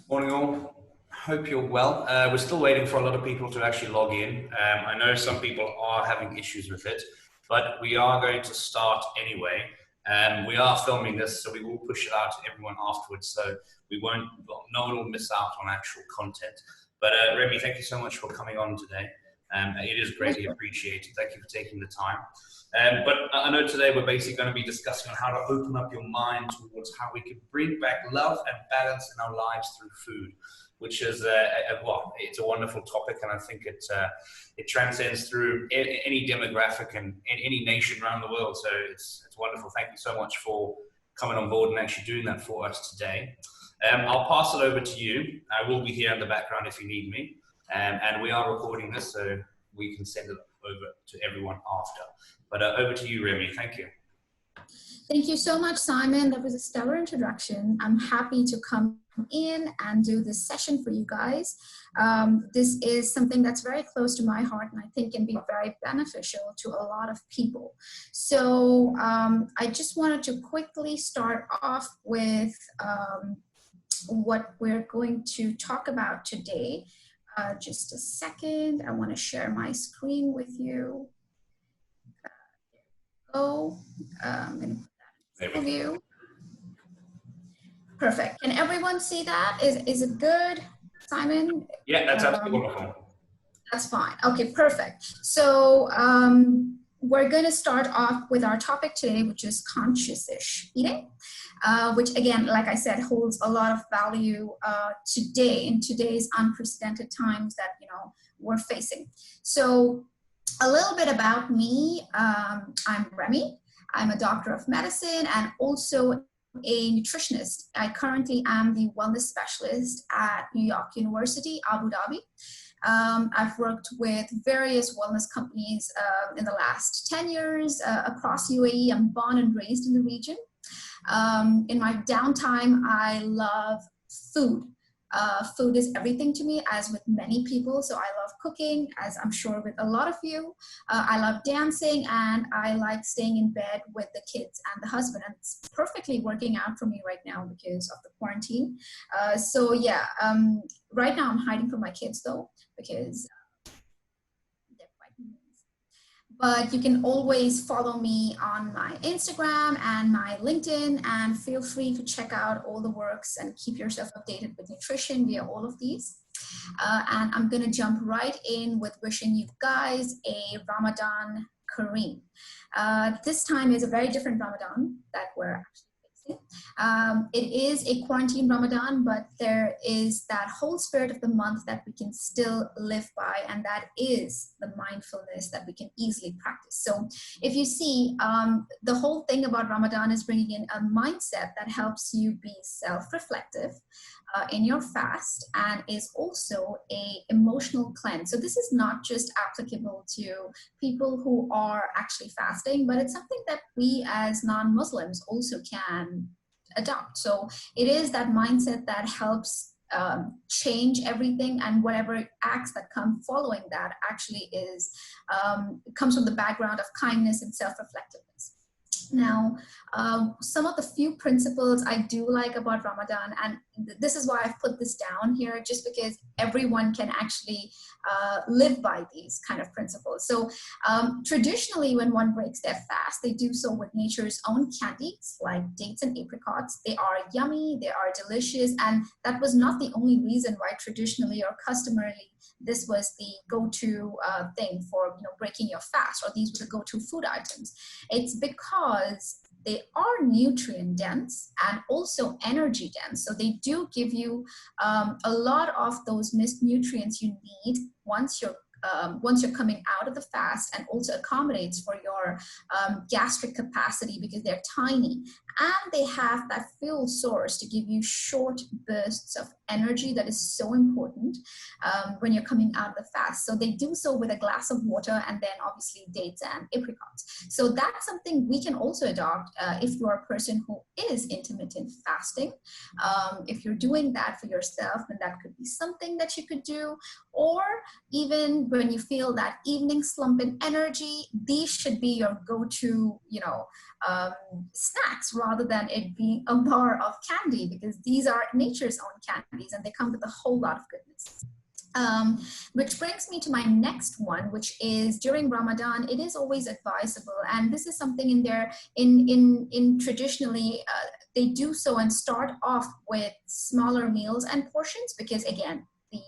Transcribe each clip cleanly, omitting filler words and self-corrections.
Morning all. Hope you're well. We're still waiting for a lot of people to actually log in. I know some people are having issues with it, but we are going to start anyway. We are filming this, so we will push it out to everyone afterwards. So we won't, well, no one will miss out on actual content. But Remy, thank you so much for coming on today. It is greatly appreciated. Thank you for taking the time. But I know today we're basically going to be discussing on how to open up your mind towards how we can bring back love and balance in our lives through food, which is well, it's a wonderful topic, and I think it transcends through any demographic and any nation around the world. So it's wonderful. Thank you so much for coming on board and actually doing that for us today. I'll pass it over to you. I will be here in the background if you need me, and we are recording this, so we can send it over to everyone after. But over to you, Remy. Thank you. Thank you so much, Simon. That was a stellar introduction. I'm happy to come in and do this session for you guys. This is something that's very close to my heart and I think can be very beneficial to a lot of people. So I just wanted to quickly start off with what we're going to talk about today. Just a second. I want to share my screen with you. I'm going to put that in front of you. Perfect. Can everyone see that? Is it good, Simon? Yeah, that's absolutely wonderful. That's fine. Okay, perfect. So we're going to start off with our topic today, which is conscious-ish eating, which again, like I said, holds a lot of value today in today's unprecedented times that we're facing. So a little bit about me. I'm Remy. I'm a doctor of medicine and also a nutritionist. I currently am the wellness specialist at New York University, Abu Dhabi. I've worked with various wellness companies in the last 10 years across UAE. I'm born and raised in the region. In my downtime, I love food. Food is everything to me, as with many people. So I love cooking, as I'm sure with a lot of you. I love dancing, and I like staying in bed with the kids and the husband. And it's perfectly working out for me right now because of the quarantine. So yeah, right now I'm hiding from my kids though, because they're quite noisy. But you can always follow me on my Instagram and my LinkedIn, and feel free to check out all the works and keep yourself updated with nutrition via all of these. And I'm going to jump right in with wishing you guys a Ramadan Kareem. This time is a very different Ramadan that we're actually facing. It is a quarantine Ramadan, but there is that whole spirit of the month that we can still live by, and that is the mindfulness that we can easily practice. So if you see, the whole thing about Ramadan is bringing in a mindset that helps you be self-reflective in your fast, and is also a emotional cleanse. So this is not just applicable to people who are actually fasting, but it's something that we as non-Muslims also can adopt. So it is that mindset that helps change everything, and whatever acts that come following that actually is comes from the background of kindness and self-reflectiveness. Now, some of the few principles I do like about Ramadan, and this is why I've put this down here, just because everyone can actually live by these kind of principles. So traditionally, when one breaks their fast, they do so with nature's own candies, like dates and apricots. They are yummy, they are delicious, and that was not the only reason why traditionally or customarily this was the go-to thing for breaking your fast, or these were the go-to food items. It's because they are nutrient dense and also energy dense. So they do give you a lot of those missed nutrients you need once you're coming out of the fast, and also accommodates for your gastric capacity because they're tiny, and they have that fuel source to give you short bursts of energy that is so important when you're coming out of the fast. So they do so with a glass of water, and then obviously dates and apricots. So that's something we can also adopt if you're a person who is intermittent fasting. If you're doing that for yourself, then that could be something that you could do. Or even when you feel that evening slump in energy, these should be your go-to, snacks rather than it being a bar of candy, because these are nature's own candies and they come with a whole lot of goodness. Which brings me to my next one, which is during Ramadan, it is always advisable, and this is something in there in traditionally they do so and start off with smaller meals and portions, because again, the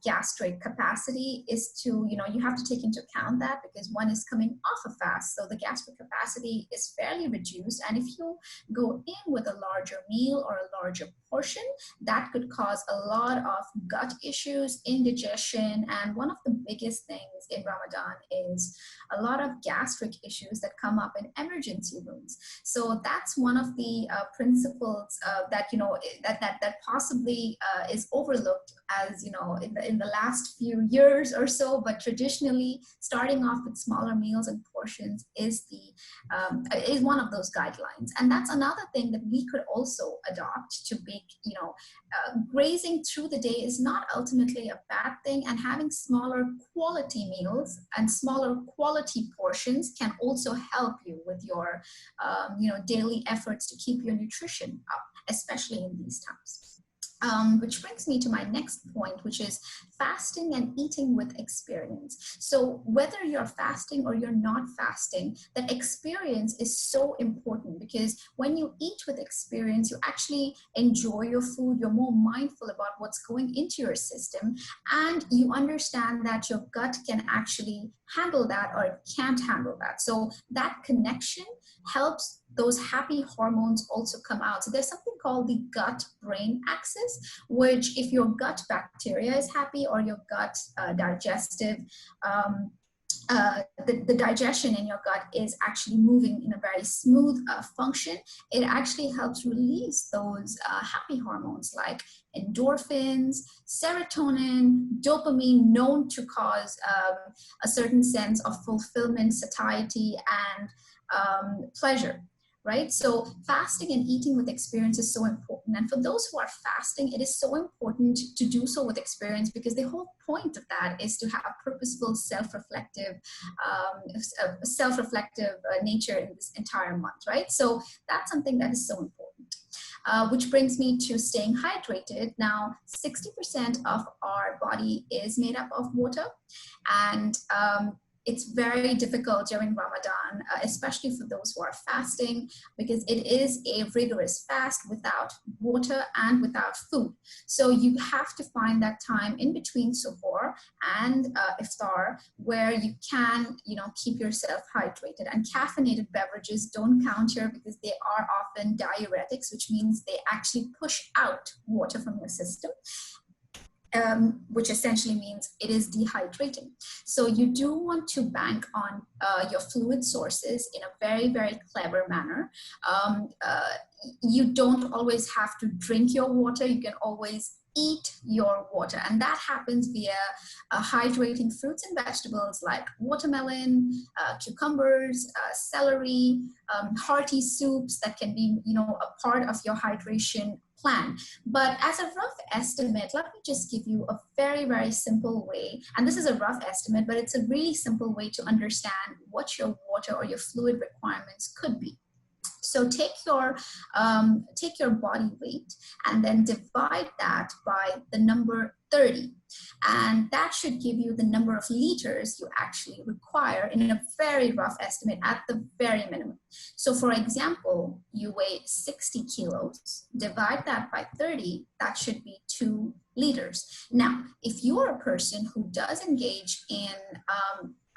gastric capacity is to, you have to take into account that, because one is coming off a fast, so the gastric capacity is fairly reduced, and if you go in with a larger meal or a larger portion, that could cause a lot of gut issues, indigestion, and one of the biggest things in Ramadan is a lot of gastric issues that come up in emergency rooms. So that's one of the principles that that possibly is overlooked, as in the last few years or so, but traditionally starting off with smaller meals and portions is one of those guidelines. And that's another thing that we could also adopt to make, grazing through the day is not ultimately a bad thing, and having smaller quality meals and smaller quality portions can also help you with your daily efforts to keep your nutrition up, especially in these times. Which brings me to my next point, which is fasting and eating with experience. So whether you're fasting or you're not fasting, that experience is so important, because when you eat with experience, you actually enjoy your food, you're more mindful about what's going into your system, and you understand that your gut can actually handle that or it can't handle that. So that connection helps those happy hormones also come out. So there's something called the gut-brain axis, which if your gut bacteria is happy or your gut digestive, the digestion in your gut is actually moving in a very smooth function, it actually helps release those happy hormones like endorphins, serotonin, dopamine, known to cause a certain sense of fulfillment, satiety, and pleasure. Right? So fasting and eating with experience is so important. And for those who are fasting, it is so important to do so with experience, because the whole point of that is to have purposeful, self-reflective nature in this entire month, right? So that's something that is so important. Which brings me to staying hydrated. Now, 60% of our body is made up of water, and it's very difficult during Ramadan, especially for those who are fasting, because it is a rigorous fast without water and without food. So you have to find that time in between suhoor and iftar where you can, keep yourself hydrated. And caffeinated beverages don't count here, because they are often diuretics, which means they actually push out water from your system. Which essentially means it is dehydrating. So you do want to bank on your fluid sources in a very, very clever manner. You don't always have to drink your water. You can always eat your water, and that happens via hydrating fruits and vegetables like watermelon, cucumbers, celery, hearty soups that can be, a part of your hydration plan. But as a rough estimate, let me just give you a very, very simple way. And this is a rough estimate, but it's a really simple way to understand what your water or your fluid requirements could be. So take your body weight and then divide that by the number 30. And that should give you the number of liters you actually require in a very rough estimate at the very minimum. So for example, you weigh 60 kilos, divide that by 30, that should be 2 liters. Now, if you're a person who does engage in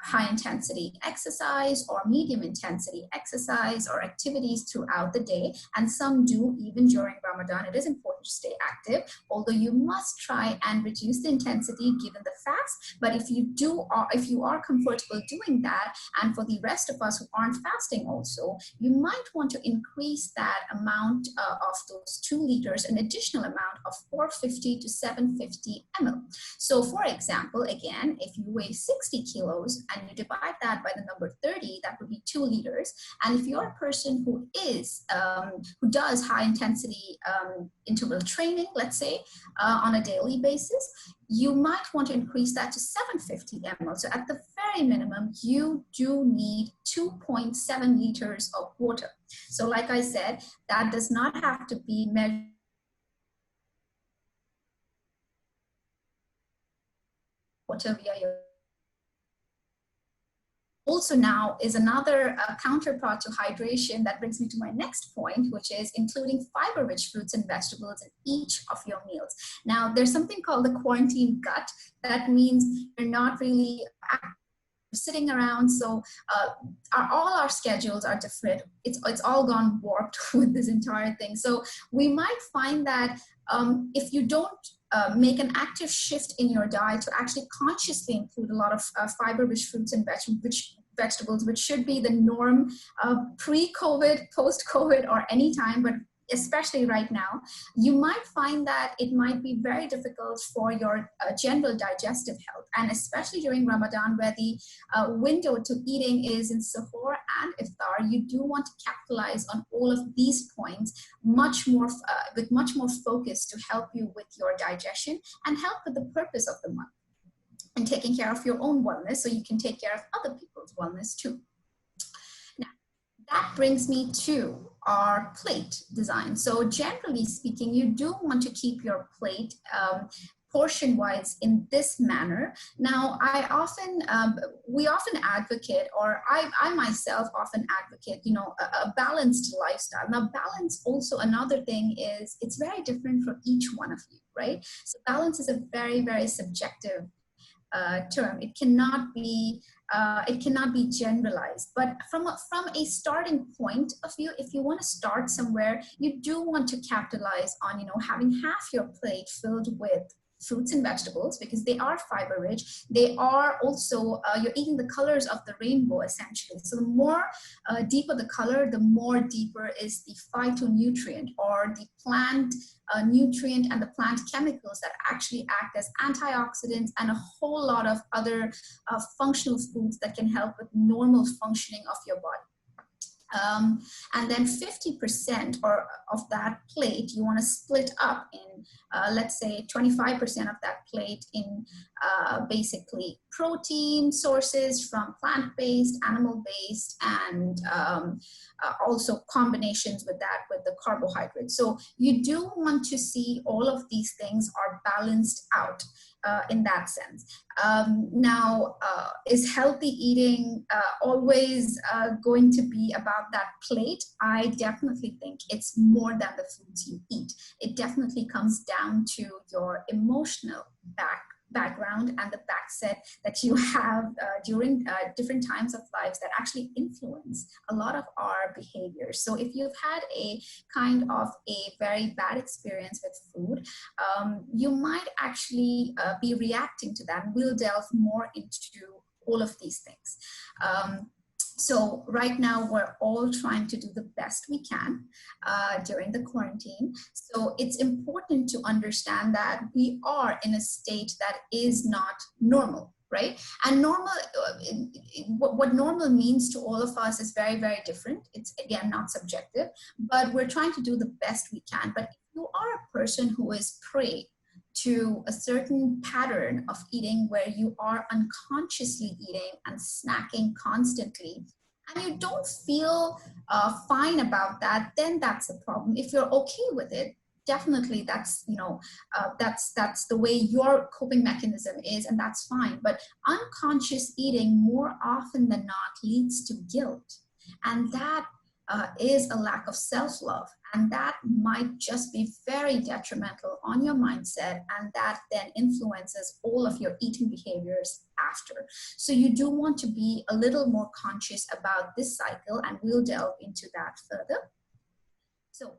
high intensity exercise or medium intensity exercise or activities throughout the day, and some do even during Ramadan, it is important to stay active, although you must try and reduce the intensity given the fast. But if you are comfortable doing that, and for the rest of us who aren't fasting also, you might want to increase that amount of those 2 liters, an additional amount of 450 to 750 ml. So for example, again, if you weigh 60 kilos and you divide that by the number 30, that would be 2 liters. And if you're a person who does high intensity interval training, let's say, on a daily basis, you might want to increase that to 750 ml. So at the very minimum, you do need 2.7 liters of water. So like I said, that does not have to be measured water via your. Also now is another counterpart to hydration that brings me to my next point, which is including fiber-rich fruits and vegetables in each of your meals. Now, there's something called the quarantine gut. That means you're not really sitting around. So all our schedules are different. It's all gone warped with this entire thing. So we might find that if you don't make an active shift in your diet to actually consciously include a lot of fiber-rich fruits and vegetables, which should be the norm pre-COVID, post-COVID, or any time, but especially right now, you might find that it might be very difficult for your general digestive health, and especially during Ramadan, where the window to eating is in Sahur and Iftar. You do want to capitalize on all of these points much more with much more focus to help you with your digestion and help with the purpose of the month and taking care of your own wellness, so you can take care of other people's wellness too. That brings me to our plate design. So generally speaking, you do want to keep your plate portion-wise in this manner. Now, we often advocate, or I myself often advocate, a balanced lifestyle. Now, balance also, another thing is, it's very different for each one of you, right? So balance is a very, very subjective term. It cannot be generalized, but from a starting point of view, if you want to start somewhere, you do want to capitalize on having half your plate filled with fruits and vegetables, because they are fiber rich. They are also, you're eating the colors of the rainbow essentially. So the more deeper the color, the more deeper is the phytonutrient, or the plant nutrient and the plant chemicals that actually act as antioxidants and a whole lot of other functional foods that can help with normal functioning of your body. And then 50% of that plate, you want to split up in, let's say 25% of that plate in basically protein sources from plant-based, animal-based, and also combinations with that with the carbohydrates. So you do want to see all of these things are balanced out. In that sense. Now, is healthy eating always going to be about that plate? I definitely think it's more than the foods you eat. It definitely comes down to your emotional background and the backset that you have during different times of lives that actually influence a lot of our behaviors. So if you've had a kind of a very bad experience with food, you might actually be reacting to that. We'll delve more into all of these things. So right now we're all trying to do the best we can during the quarantine. So it's important to understand that we are in a state that is not normal, right? And normal, what normal means to all of us is very, very different. It's again, not subjective, but we're trying to do the best we can. But if you are a person who is prey to a certain pattern of eating where you are unconsciously eating and snacking constantly, and you don't feel fine about that, then that's a problem. If you're okay with it, definitely that's, that's the way your coping mechanism is, and that's fine. But unconscious eating more often than not leads to guilt. And that is a lack of self-love, and that might just be very detrimental on your mindset, and that then influences all of your eating behaviors after. So you do want to be a little more conscious about this cycle, and we'll delve into that further. So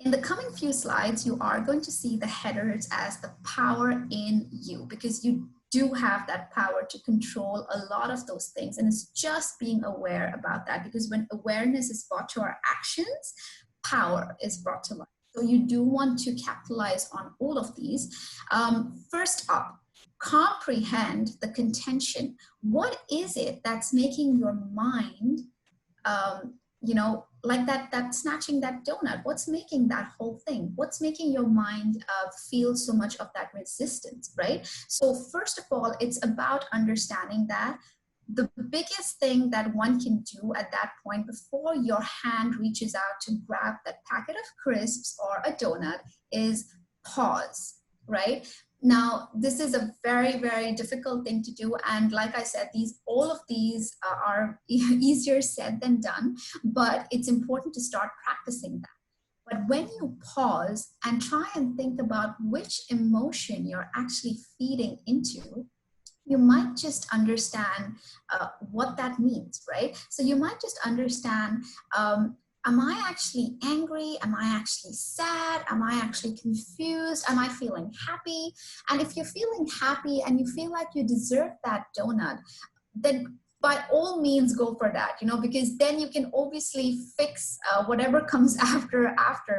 in the coming few slides, you are going to see the headers as the power in you, because you do have that power to control a lot of those things. And it's just being aware about that, because when awareness is brought to our actions, power is brought to life. So you do want to capitalize on all of these. First up, comprehend the contention. What is it that's making your mind, like that snatching that donut, what's making that whole thing? What's making your mind feel so much of that resistance, right? So first of all, it's about understanding that the biggest thing that one can do at that point before your hand reaches out to grab that packet of crisps or a donut is pause, right? Now, this is a very, very difficult thing to do. And like I said, all of these are easier said than done, but it's important to start practicing that. But when you pause and try and think about which emotion you're actually feeding into, you might just understand what that means, right? So you might just understand, am I actually angry? Am I actually sad? Am I actually confused? Am I feeling happy? And if you're feeling happy and you feel like you deserve that donut, then by all means go for that, because then you can obviously fix whatever comes after.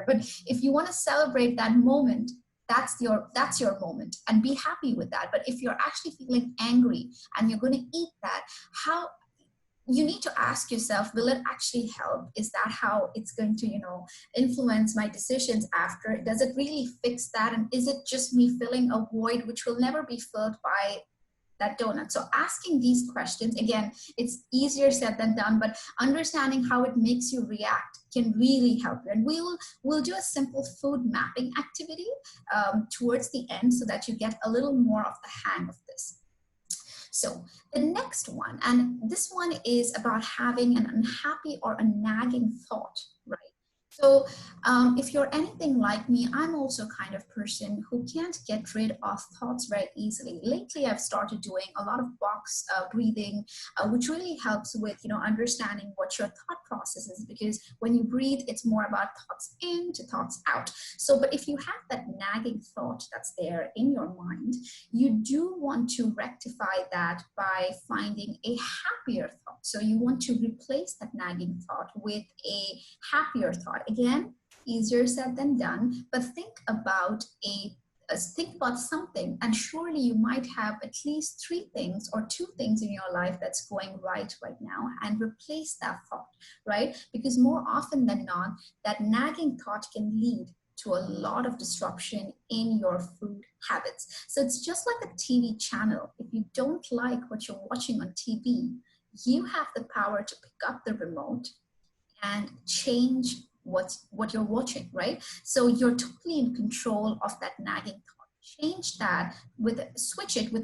But if you want to celebrate that moment, that's your moment, and be happy with that. But if you're actually feeling angry and you're going to eat that, how you need to ask yourself, will it actually help? Is that how it's going to, influence my decisions after? Does it really fix that? And is it just me filling a void which will never be filled by that donut? So asking these questions, again, it's easier said than done, but understanding how it makes you react can really help you. And we'll do a simple food mapping activity towards the end so that you get a little more of the hang of this. So the next one, and this one is about having an unhappy or a nagging thought, right? So if you're anything like me, I'm also kind of person who can't get rid of thoughts very easily. Lately, I've started doing a lot of box breathing, which really helps with, understanding what your thought process is, because when you breathe, it's more about thoughts in to thoughts out. So, but if you have that nagging thought that's there in your mind, you do want to rectify that by finding a happier thought. So you want to replace that nagging thought with a happier thought. Again, easier said than done, but think about something, and surely you might have at least 3 things or 2 things in your life that's going right now, and replace that thought, right? Because more often than not, that nagging thought can lead to a lot of disruption in your food habits. So it's just like a TV channel. If you don't like what you're watching on TV, you have the power to pick up the remote and change what you're watching, right? So you're totally in control of that nagging thought. Change that switch it with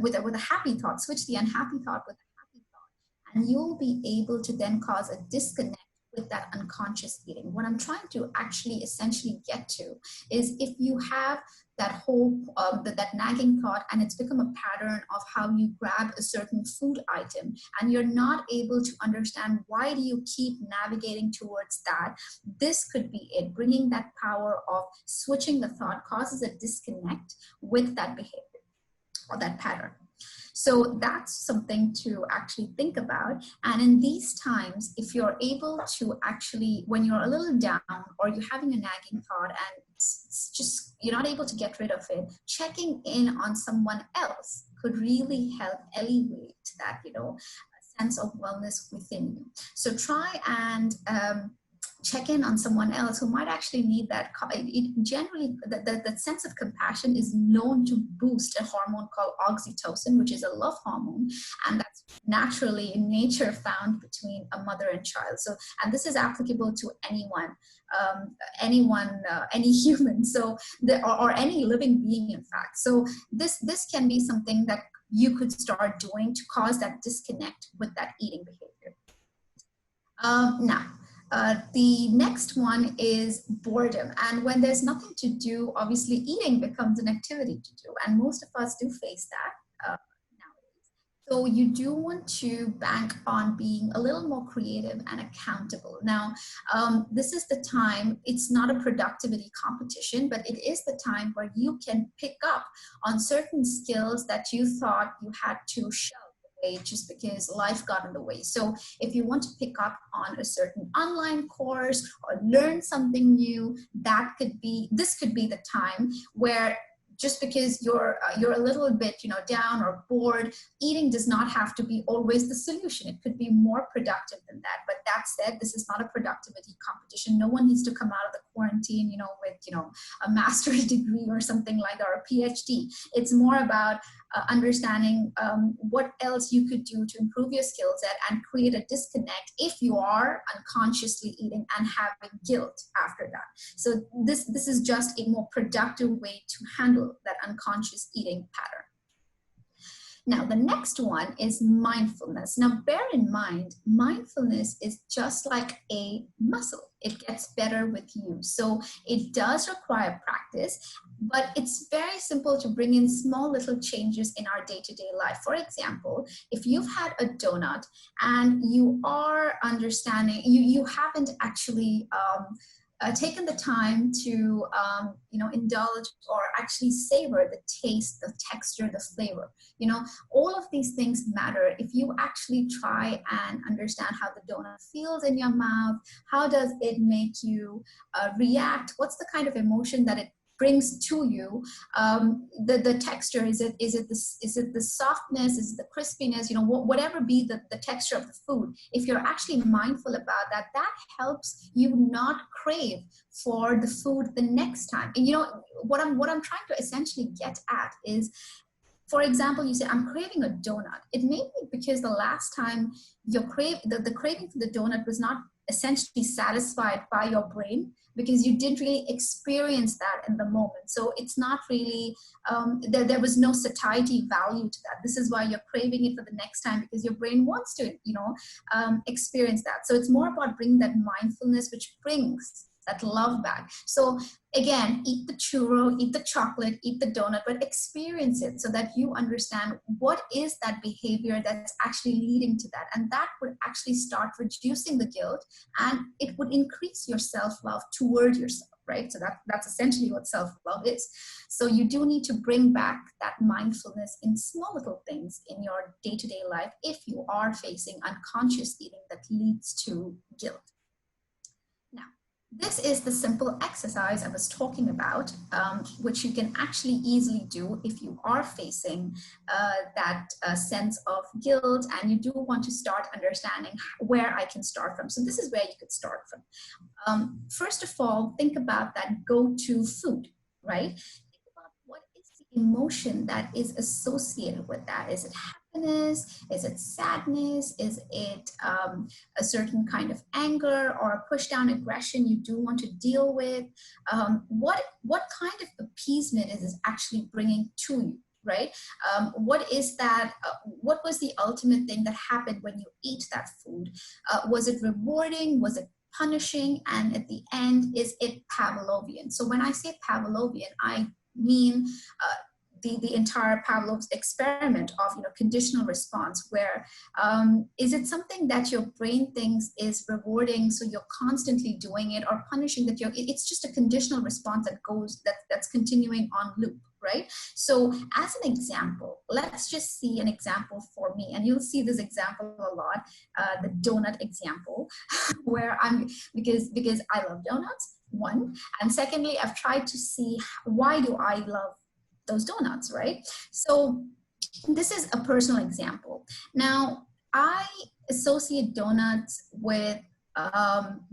with a happy thought. Switch the unhappy thought with a happy thought, and you'll be able to then cause a disconnect with that unconscious eating. What I'm trying to actually essentially get to is, if you have that whole that nagging thought and it's become a pattern of how you grab a certain food item and you're not able to understand why do you keep navigating towards that, this could be it. Bringing that power of switching the thought causes a disconnect with that behavior or that pattern. So that's something to actually think about. And in these times, if you're able to actually, when you're a little down or you're having a nagging thought and it's just, you're not able to get rid of it, checking in on someone else could really help elevate that, sense of wellness within you. So try and check in on someone else who might actually need that. Generally, that sense of compassion is known to boost a hormone called oxytocin, which is a love hormone, and that's naturally in nature found between a mother and child. So, and this is applicable to anyone, any human, so or any living being, in fact. So this can be something that you could start doing to cause that disconnect with that eating behavior. Now, the next one is boredom. And when there's nothing to do, obviously eating becomes an activity to do. And most of us do face that nowadays. So you do want to bank on being a little more creative and accountable. Now, this is the time, it's not a productivity competition, but it is the time where you can pick up on certain skills that you thought you had to shelve just because life got in the way. So if you want to pick up on a certain online course or learn something new, this could be the time where just because you're a little bit, down or bored, eating does not have to be always the solution. It could be more productive than that. But that said, this is not a productivity competition. No one needs to come out of the quarantine, with, a master's degree or something like that, or a PhD. It's more about understanding what else you could do to improve your skill set and create a disconnect if you are unconsciously eating and having guilt after that. So this is just a more productive way to handle that unconscious eating pattern. Now, the next one is mindfulness. Now, bear in mind, mindfulness is just like a muscle. It gets better with use. So it does require practice, but it's very simple to bring in small little changes in our day-to-day life. For example, if you've had a donut and you are understanding, you haven't actually taken the time to indulge or actually savor the taste, the texture, the flavor. All of these things matter. If you actually try and understand how the donut feels in your mouth, how does it make you react? What's the kind of emotion that it brings to you? The texture, is it the softness, is it the crispiness, whatever be the texture of the food. If you're actually mindful about that, that helps you not crave for the food the next time. And what I'm trying to essentially get at is, for example, you say, I'm craving a donut. It may be because the last time the craving for the donut was not essentially satisfied by your brain, because you didn't really experience that in the moment. So it's not really, there was no satiety value to that. This is why you're craving it for the next time, because your brain wants to, experience that. So it's more about bringing that mindfulness, which brings that love back. So again, eat the churro, eat the chocolate, eat the donut, but experience it so that you understand what is that behavior that's actually leading to that. And that would actually start reducing the guilt, and it would increase your self-love toward yourself, right? So that's essentially what self-love is. So you do need to bring back that mindfulness in small little things in your day-to-day life if you are facing unconscious eating that leads to guilt. This is the simple exercise I was talking about, which you can actually easily do if you are facing that sense of guilt and you do want to start understanding where I can start from. So this is where you could start from. First of all, think about that go-to food, right? Think about what is the emotion that is associated with that. Is it happiness? Is it sadness? Is it a certain kind of anger or a push down aggression you do want to deal with? What kind of appeasement is this actually bringing to you, right? What is that? What was the ultimate thing that happened when you ate that food? Was it rewarding? Was it punishing? And at the end, is it Pavlovian? So when I say Pavlovian, I mean the entire Pavlov's experiment of conditional response, where is it something that your brain thinks is rewarding, so you're constantly doing it, or punishing that it's just a conditional response that's continuing on loop, right? So as an example, let's just see an example for me, and you'll see this example a lot, the donut example, where because I love donuts, one, and secondly, I've tried to see why do I love those donuts, right? So this is a personal example. Now, I associate donuts with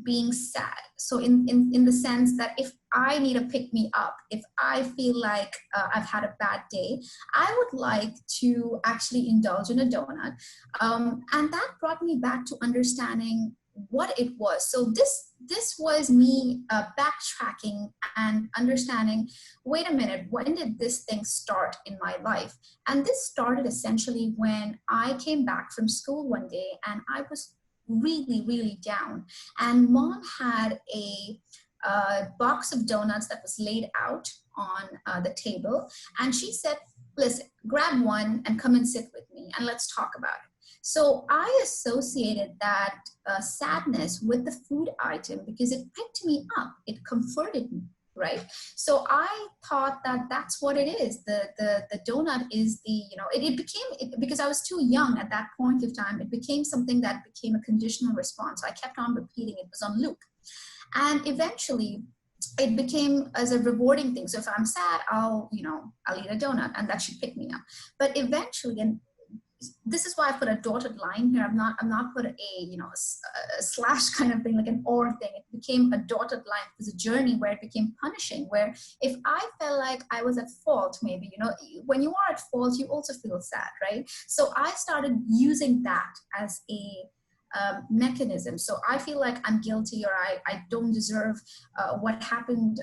being sad. So in the sense that if I need a pick-me-up, if I feel like I've had a bad day, I would like to actually indulge in a donut. And that brought me back to understanding what it was. So this was me backtracking and understanding, wait a minute, when did this thing start in my life? And this started essentially when I came back from school one day and I was really, really down. And mom had a box of donuts that was laid out on the table. And she said, listen, grab one and come and sit with me and let's talk about it. So I associated that sadness with the food item because it picked me up, it comforted me, right? So I thought that that's what it is. The donut is it became, because I was too young at that point of time, it became something that became a conditional response. So I kept on repeating, it was on loop. And eventually, it became as a rewarding thing. So if I'm sad, I'll eat a donut and that should pick me up. But eventually, and this is why I put a dotted line here. I'm not put a slash kind of thing, like an or thing. It became a dotted line. It was a journey where it became punishing, where if I felt like I was at fault, maybe, when you are at fault, you also feel sad, right? So I started using that as a mechanism. So I feel like I'm guilty, or I don't deserve what happened.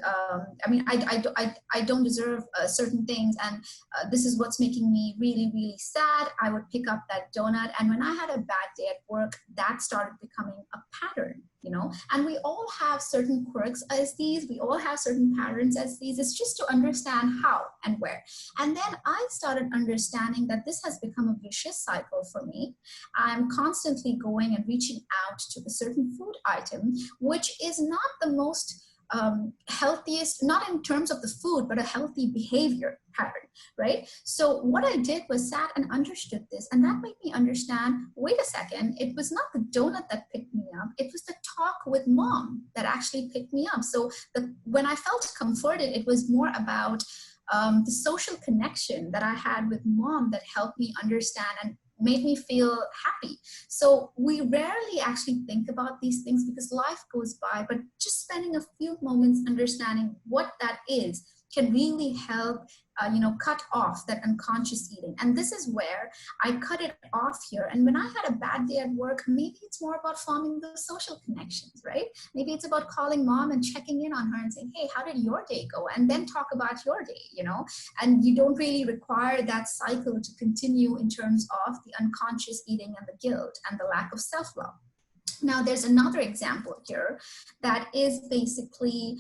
I don't deserve certain things, and this is what's making me really, really sad. I would pick up that donut, and when I had a bad day at work, that started becoming a pattern. And we all have certain quirks as these. We all have certain patterns as these. It's just to understand how and where. And then I started understanding that this has become a vicious cycle for me. I'm constantly going and reaching out to a certain food item, which is not the most healthiest, not in terms of the food, but a healthy behavior pattern, right? So what I did was sat and understood this, and that made me understand, wait a second, it was not the donut that picked me up, it was the talk with mom that actually picked me up. So when I felt comforted, it was more about the social connection that I had with mom that helped me understand and made me feel happy. So we rarely actually think about these things because life goes by, but just spending a few moments understanding what that is can really help cut off that unconscious eating. And this is where I cut it off here. And when I had a bad day at work, maybe it's more about forming those social connections, right? Maybe it's about calling mom and checking in on her and saying, hey, how did your day go? And then talk about your day, and you don't really require that cycle to continue in terms of the unconscious eating and the guilt and the lack of self-love. Now, there's another example here that is basically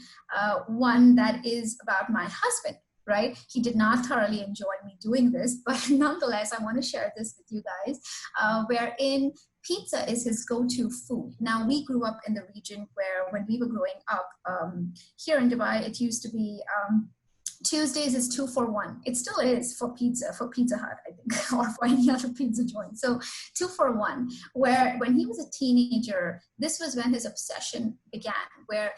one that is about my husband, right? He did not thoroughly enjoy me doing this, but nonetheless, I want to share this with you guys, wherein pizza is his go-to food. Now, we grew up in the region where when we were growing up here in Dubai, it used to be Tuesdays is 2 for 1. It still is for Pizza Hut, I think, or for any other pizza joint. So 2 for 1, where when he was a teenager, this was when his obsession began, where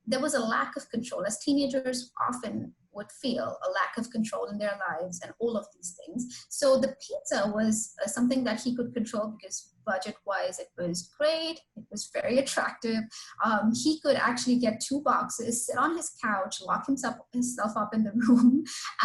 there was a lack of control, as teenagers often would feel a lack of control in their lives and all of these things. So the pizza was something that he could control because budget-wise, it was great. It was very attractive. He could actually get 2 boxes, sit on his couch, lock himself up in the room,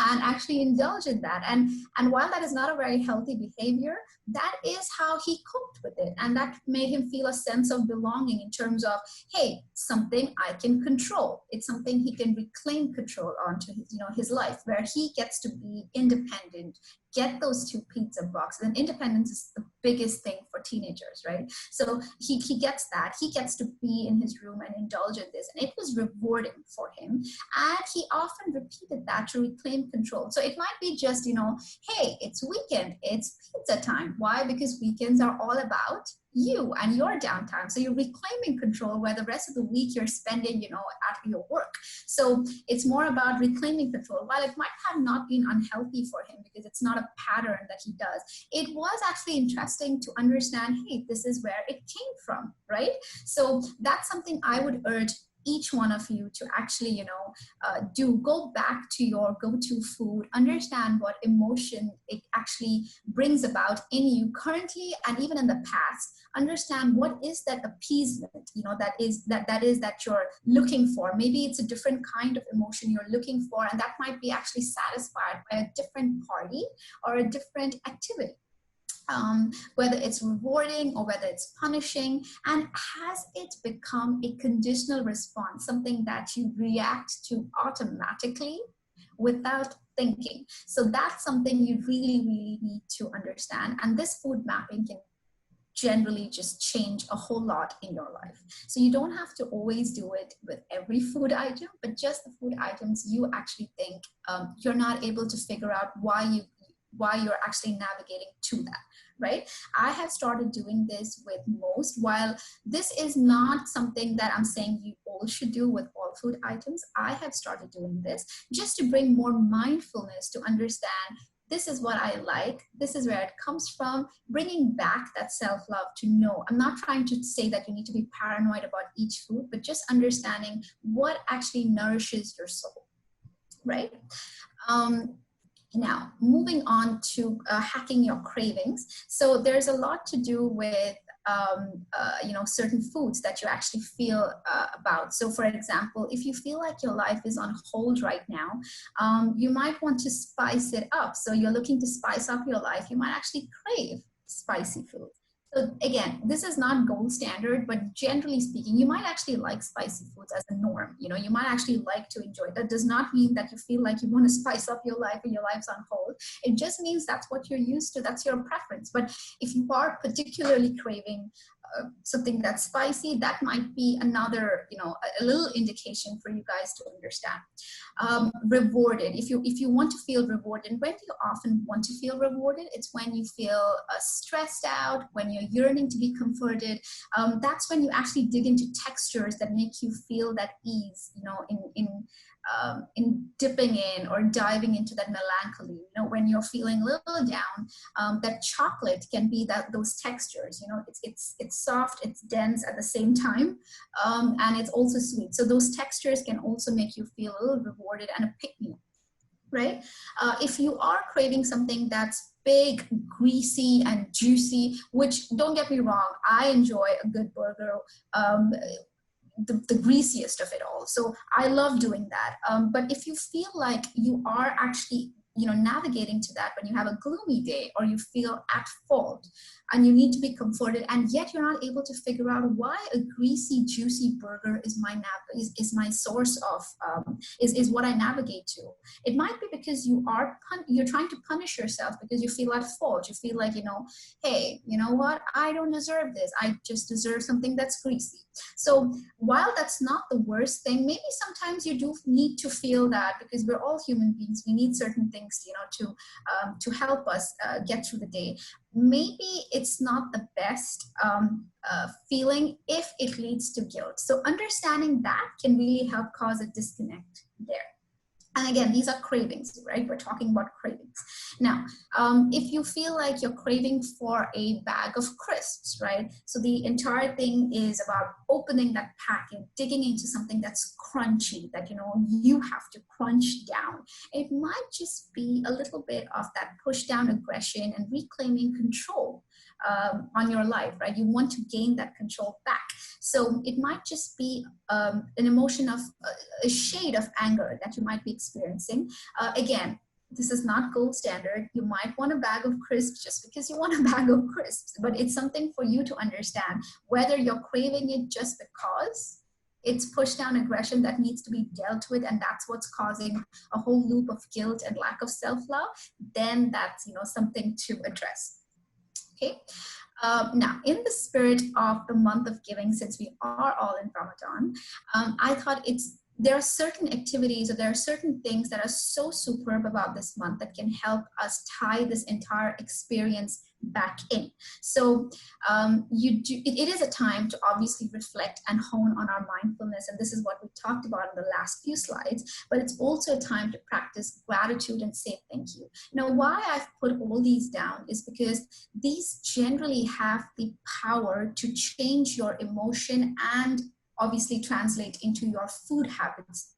and actually indulge in that. And while that is not a very healthy behavior, that is how he coped with it. And that made him feel a sense of belonging in terms of, hey, something I can control. It's something he can reclaim control onto his life, where he gets to be independent, get those 2 pizza boxes. And independence is the biggest thing for teenagers, right? So he gets that. He gets to be in his room and indulge in this. And it was rewarding for him. And he often repeated that to reclaim control. So it might be just, hey, it's weekend, it's pizza time. Why? Because weekends are all about you and your downtime. So you're reclaiming control where the rest of the week you're spending, at your work. So it's more about reclaiming control. While it might have not been unhealthy for him because it's not a pattern that he does, it was actually interesting to understand, hey, this is where it came from, right? So that's something I would urge each one of you to actually, go back to your go-to food, understand what emotion it actually brings about in you currently and even in the past. Understand what is that appeasement, that you're looking for. Maybe it's a different kind of emotion you're looking for, and that might be actually satisfied by a different party or a different activity. Whether it's rewarding or whether it's punishing, and has it become a conditional response, something that you react to automatically without thinking. So that's something you really, really need to understand. And this food mapping can generally just change a whole lot in your life. So you don't have to always do it with every food item, but just the food items you actually think you're not able to figure out why you're actually navigating to that, right? I have started doing this with most. While this is not something that I'm saying you all should do with all food items, I have started doing this just to bring more mindfulness to understand this is what I like, this is where it comes from, bringing back that self-love to know. I'm not trying to say that you need to be paranoid about each food, but just understanding what actually nourishes your soul, right? Now, moving on to hacking your cravings. So there's a lot to do with certain foods that you actually feel about. So for example, if you feel like your life is on hold right now, you might want to spice it up. So you're looking to spice up your life, you might actually crave spicy food. So again, this is not gold standard, but generally speaking, you might actually like spicy foods as a norm. You know, you might actually like to enjoy it. That does not mean that you feel like you want to spice up your life or your life's on hold. It just means that's what you're used to. That's your preference. But if you are particularly craving something that's spicy, that might be another, a little indication for you guys to understand. Rewarded. If you want to feel rewarded, when do you often want to feel rewarded? It's when you feel stressed out, when you're yearning to be comforted. That's when you actually dig into textures that make you feel that ease, in dipping in or diving into that melancholy. When you're feeling a little down, that chocolate can be those textures. It's soft, it's dense at the same time, and it's also sweet. So those textures can also make you feel a little rewarded and a pick-me-up, right? If you are craving something that's big, greasy, and juicy, which, don't get me wrong, I enjoy a good burger, the greasiest of it all. So I love doing that. But if you feel like you are actually, navigating to that when you have a gloomy day or you feel at fault and you need to be comforted, and yet you're not able to figure out why a greasy, juicy burger is my source of, is what I navigate to. It might be because you're trying to punish yourself because you feel at fault. You feel like, hey, you know what? I don't deserve this. I just deserve something that's greasy. So while that's not the worst thing, maybe sometimes you do need to feel that, because we're all human beings. We need certain things, to help us get through the day. Maybe it's not the best feeling if it leads to guilt. So understanding that can really help cause a disconnect there. And again, these are cravings, right? We're talking about cravings. Now, if you feel like you're craving for a bag of crisps, right? So the entire thing is about opening that packet, digging into something that's crunchy, that, you have to crunch down. It might just be a little bit of that push down aggression and reclaiming control on your life, right? You want to gain that control back. So it might just be an emotion of a shade of anger that you might be experiencing. Again, this is not gold standard. You might want a bag of crisps just because you want a bag of crisps, but it's something for you to understand whether you're craving it just because it's push down aggression that needs to be dealt with, and that's what's causing a whole loop of guilt and lack of self-love. Then that's, something to address. Okay. Now, in the spirit of the month of giving, since we are all in Ramadan, I thought there are certain activities, or there are certain things that are so superb about this month that can help us tie this entire experience back in. So it is a time to obviously reflect and hone on our mindfulness, and this is what we talked about in the last few slides, but it's also a time to practice gratitude and say thank you. Now, why I've put all these down is because these generally have the power to change your emotion and obviously translate into your food habits,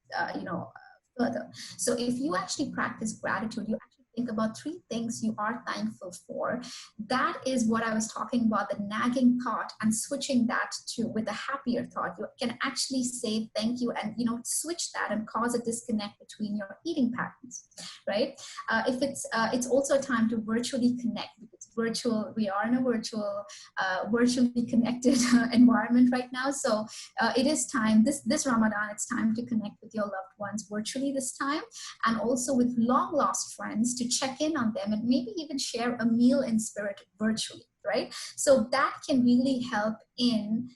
further. So if you actually practice gratitude, you actually think about 3 things you are thankful for. That is what I was talking about, the nagging thought, and switching that to with a happier thought. You can actually say thank you and, switch that and cause a disconnect between your eating patterns, right? If it's also a time to virtually connect, because we are in a virtually connected environment right now. So it is time, this Ramadan, it's time to connect with your loved ones virtually this time, and also with long lost friends to check in on them and maybe even share a meal in spirit virtually, right? So that can really help in,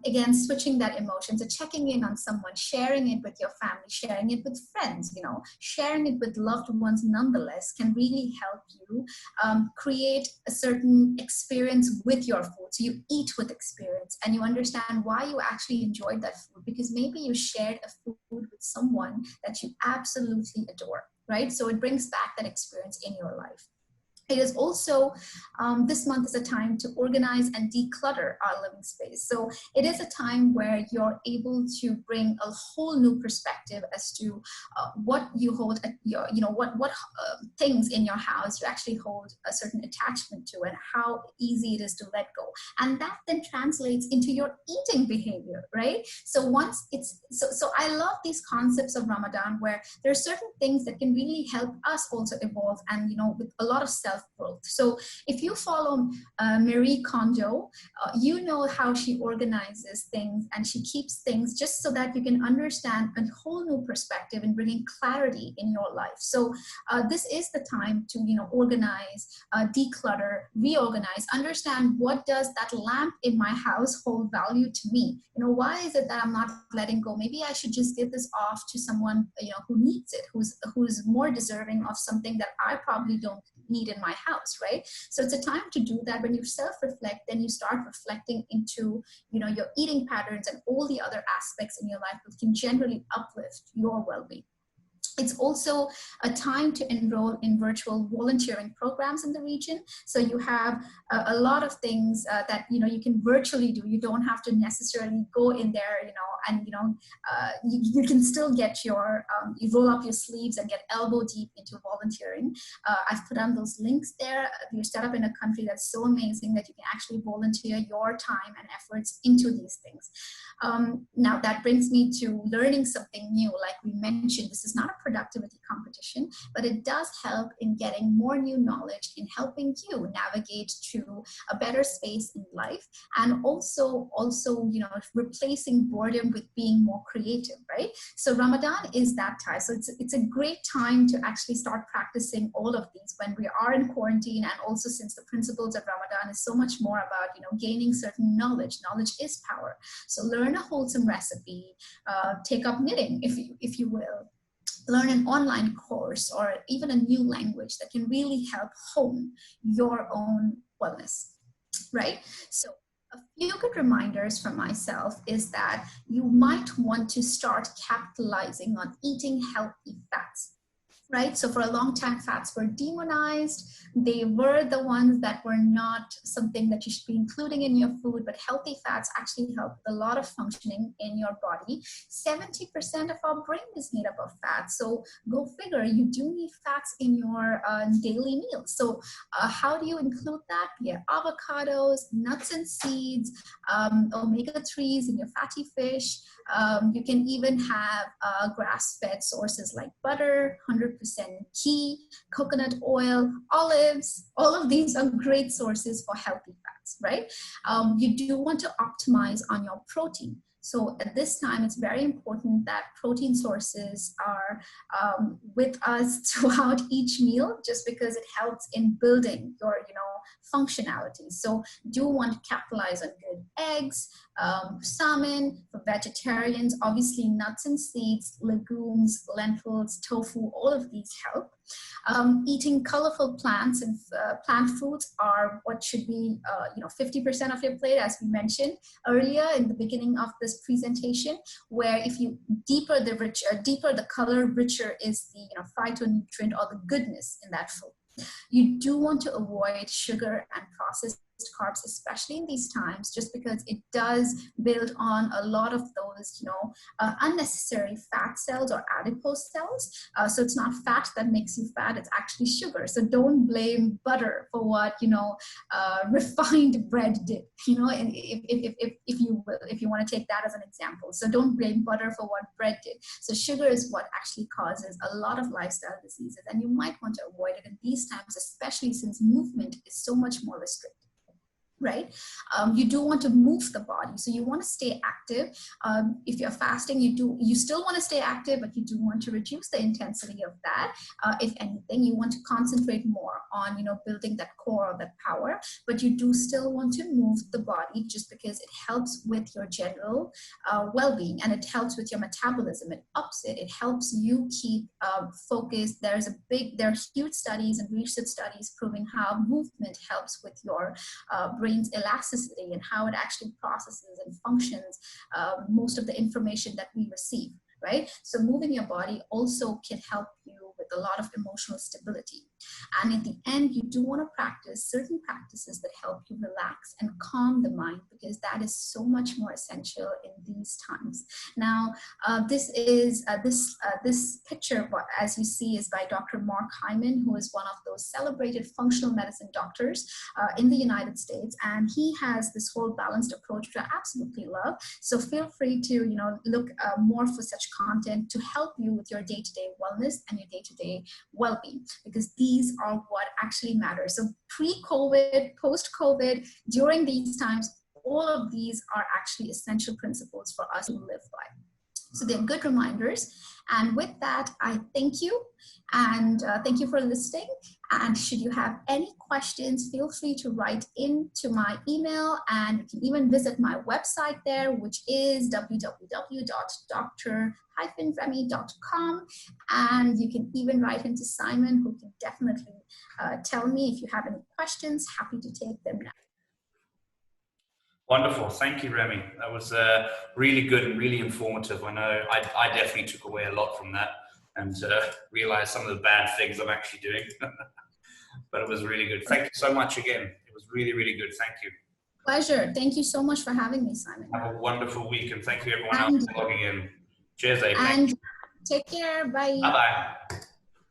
again, switching that emotion. So checking in on someone, sharing it with your family, sharing it with friends, sharing it with loved ones nonetheless can really help you create a certain experience with your food. So you eat with experience and you understand why you actually enjoyed that food, because maybe you shared a food with someone that you absolutely adore. right? So it brings back that experience in your life. It is also, this month is a time to organize and declutter our living space. So it is a time where you're able to bring a whole new perspective as to what you hold at your, what things in your house you actually hold a certain attachment to, and how easy it is to let go. And that then translates into your eating behavior, right? So once it's, so I love these concepts of Ramadan, where there are certain things that can really help us also evolve, and, with a lot of self-growth. So if you follow Marie Kondo, you know how she organizes things, and she keeps things just so that you can understand a whole new perspective and bringing clarity in your life. So this is the time to, organize, declutter, reorganize, understand, what does that lamp in my house hold value to me? Why is it that I'm not letting go? Maybe I should just give this off to someone, who needs it, who's more deserving of something that I probably don't need in my house, right? So it's a time to do that. When you self-reflect, then you start reflecting into, your eating patterns and all the other aspects in your life that can generally uplift your well-being. It's also a time to enroll in virtual volunteering programs in the region. So you have a lot of things that you can virtually do. You don't have to necessarily go in there, and you can still get your you roll up your sleeves and get elbow deep into volunteering. I've put on those links there. You're set up in a country that's so amazing that you can actually volunteer your time and efforts into these things. Now that brings me to learning something new. Like we mentioned, this is not a productivity competition, but it does help in getting more new knowledge, in helping you navigate to a better space in life, and also replacing boredom with being more creative, right? So Ramadan is that time. So it's a great time to actually start practicing all of these when we are in quarantine, and also since the principles of Ramadan is so much more about gaining certain knowledge. Knowledge is power. So learn a wholesome recipe, take up knitting if you will. Learn an online course, or even a new language that can really help hone your own wellness, right? So a few good reminders from myself is that you might want to start capitalizing on eating healthy fats. Right? So for a long time, fats were demonized. They were the ones that were not something that you should be including in your food, but healthy fats actually help with a lot of functioning in your body. 70% of our brain is made up of fats. So go figure, you do need fats in your daily meals. So how do you include that? Yeah, avocados, nuts and seeds, omega-3s in your fatty fish. You can even have grass-fed sources like butter, 100% ghee, coconut oil, olives. All of these are great sources for healthy fats, right? You do want to optimize on your protein. So at this time, it's very important that protein sources are with us throughout each meal, just because it helps in building your, functionality. So do want to capitalize on good eggs, salmon for vegetarians, obviously nuts and seeds, legumes, lentils, tofu, all of these help. Eating colorful plants and plant foods are what should be 50% of your plate, as we mentioned earlier in the beginning of this presentation, where if you deeper the color, richer is the phytonutrient or the goodness in that food. You do want to avoid sugar and processed carbs, especially in these times, just because it does build on a lot of those, unnecessary fat cells or adipose cells. So it's not fat that makes you fat, it's actually sugar. So don't blame butter for what, refined bread did, if you want to take that as an example. So don't blame butter for what bread did. So sugar is what actually causes a lot of lifestyle diseases, and you might want to avoid it in these times, especially since movement is so much more restricted. Right? You do want to move the body. So you want to stay active. If you're fasting, you still want to stay active, but you do want to reduce the intensity of that. If anything, you want to concentrate more on, building that core or that power, but you do still want to move the body, just because it helps with your general well-being, and it helps with your metabolism. It ups it. It helps you keep focused. There are huge studies and research studies proving how movement helps with your brain's elasticity and how it actually processes and functions most of the information that we receive, right? So moving your body also can help you with a lot of emotional stability. And in the end, you do want to practice certain practices that help you relax and calm the mind, because that is so much more essential in these times. Now, this picture, as you see, is by Dr. Mark Hyman, who is one of those celebrated functional medicine doctors in the United States, and he has this whole balanced approach which I absolutely love. So feel free to look more for such content to help you with your day-to-day wellness and your day-to-day well-being, because these are what actually matters. So pre-COVID, post-COVID, during these times, all of these are actually essential principles for us to live by. So they're good reminders. And with that, I thank you, and thank you for listening. And should you have any questions, feel free to write into my email, and you can even visit my website there, which is www.dr-remy.com. And you can even write into Simon, who can definitely tell me if you have any questions. Happy to take them now. Wonderful. Thank you, Remy. That was really good and really informative. I know I definitely took away a lot from that, and realized some of the bad things I'm actually doing. But it was really good. Thank you so much again. It was really, really good. Thank you. Pleasure. Thank you so much for having me, Simon. Have a wonderful week, and thank you everyone else for logging in. Cheers, Abe. And take care. Bye. Bye-bye.